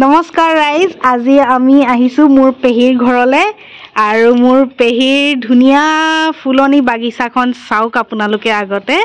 নমস্কাৰ ৰাইজ, আজি আমি আহিছোঁ মোৰ পেহীৰ ঘৰলৈ আৰু মোৰ পেহীৰ ধুনীয়া ফুলনি বাগিচাখন চাওক আপোনালোকে আগতে।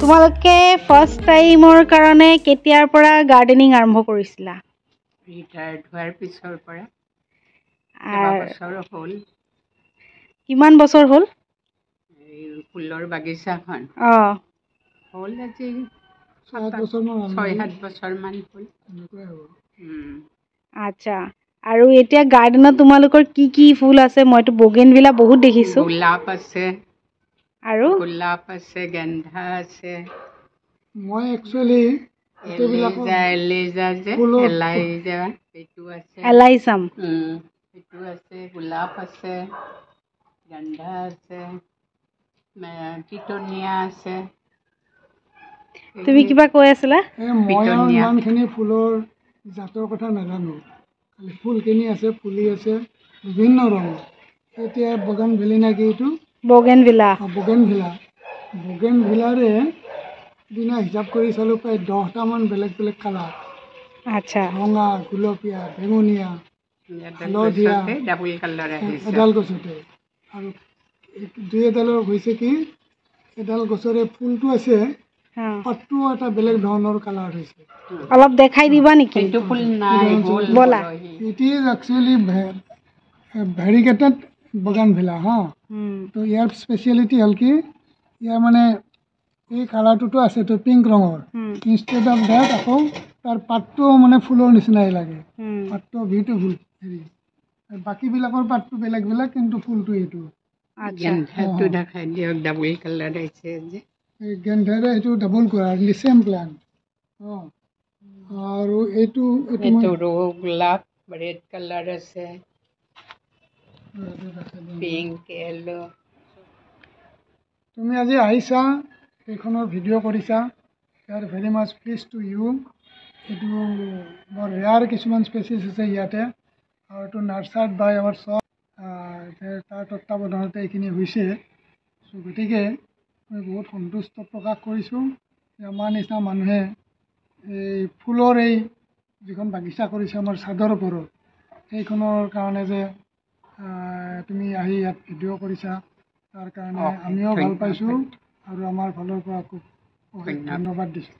তোমালোকে ফাৰ্ষ্ট টাইমৰ কাৰণে কেতিয়াৰ পৰা গাৰ্ডেনিং আৰম্ভ কৰিছিলা? ৰিটায়াৰ্ড হোৱাৰ পিছৰ পৰা বছৰ হ'ল। কিমান বছৰ হ'ল? এই ফুলৰ বাগিচাখন হ'ল আজি 6-7 বছৰমান হ'ল। আচ্ছা, আৰু এতিয়া গাৰ্ডেনত তোমালোকৰ কি কি ফুল আছে? মইতো বগেনভিলা বহুত দেখিছোঁ। গোলাপ আছে, আৰু গোলাপ আছে, গেন্ধা আছে। মই একচুৱেলি এলাইজা এইটো আছে, এলাইচাম এইটো আছে, গোলাপ আছে, গেন্ধা আছে, পিটনিয়া আছে। তুমি কিবা কৈ আছিলা? মই ইমানখিনি ফুলৰ জাতৰ কথা নাজানো, খালি ফুলখিনি আছে, ফুলি আছে বিভিন্ন ৰঙৰ। এতিয়া বগেনভিলা নে কি এইটো? বগেনভিলা। বগেনভিলাৰে দিনা হিচাপ কৰি চালোঁ প্ৰায় 10টামান বেলেগ বেলেগ কালাৰ। আচ্ছা, ৰঙা, গুলপীয়া, বেঙুনীয়া, হালধীয়া, এডাল গছতে। আৰু দুই এডালৰ হৈছে কি, এডাল গছৰে ফুলটো আছে, পাতটো এটা বেলেগ ধৰণৰ কালাৰ হৈছে। অলপ দেখাই দিবা নেকি? এইটো ফুল নাই, ব'লা। It is actually variegated bougainvillea হা। তো ইয়াৰ স্পেচিয়েলিটি হ'ল কি, ইয়াৰ মানে এই কালাৰটোতো আছেতো পিংক ৰঙৰ, ইনষ্টেড অফ ডেট আকৌ তাৰ পাতটো মানে ফুলৰ নিচিনাই লাগে। পাতটো বিউটিফুল হেৰি, বাকীবিলাকৰ পাতটো বেলেগ বেলেগ, কিন্তু ফুলটো এইটো। গেন্ধাটো দেখাই দিয়ক, ডাবল কালাৰ আহিছে যে। এই গেন্ধাৰে এইটো ডাবল কালাৰ, চেম প্লান্ট। আৰু এইটো গোলাপ ৰেড কালাৰ আছে, পিংক, য়েলো। তুমি আজি আহিছা, এইখনৰ ভিডিঅ' কৰিছা, you are very much pleased to you. এইটো বৰ ৰেয়াৰ কিছুমান স্পেচিছ আছে ইয়াতে, আৰু এইটো নাৰ্চাৰ্ড বাই আৱাৰ শ্বপ, তাৰ তত্বাৱধানতে এইখিনি হৈছে। চ' গতিকে মই বহুত সন্তুষ্ট প্ৰকাশ কৰিছোঁ যে আমাৰ নিচিনা মানুহে এই ফুলৰ এই যিখন বাগিচা কৰিছে আমাৰ ছাদৰ ওপৰত, সেইখনৰ কাৰণে যে তুমি আহি ইয়াত ভিডিঅ' কৰিছা, তাৰ কাৰণে আমিও ভাল পাইছোঁ আৰু আমাৰ ফালৰ পৰা খুব ধন্যবাদ দিছোঁ।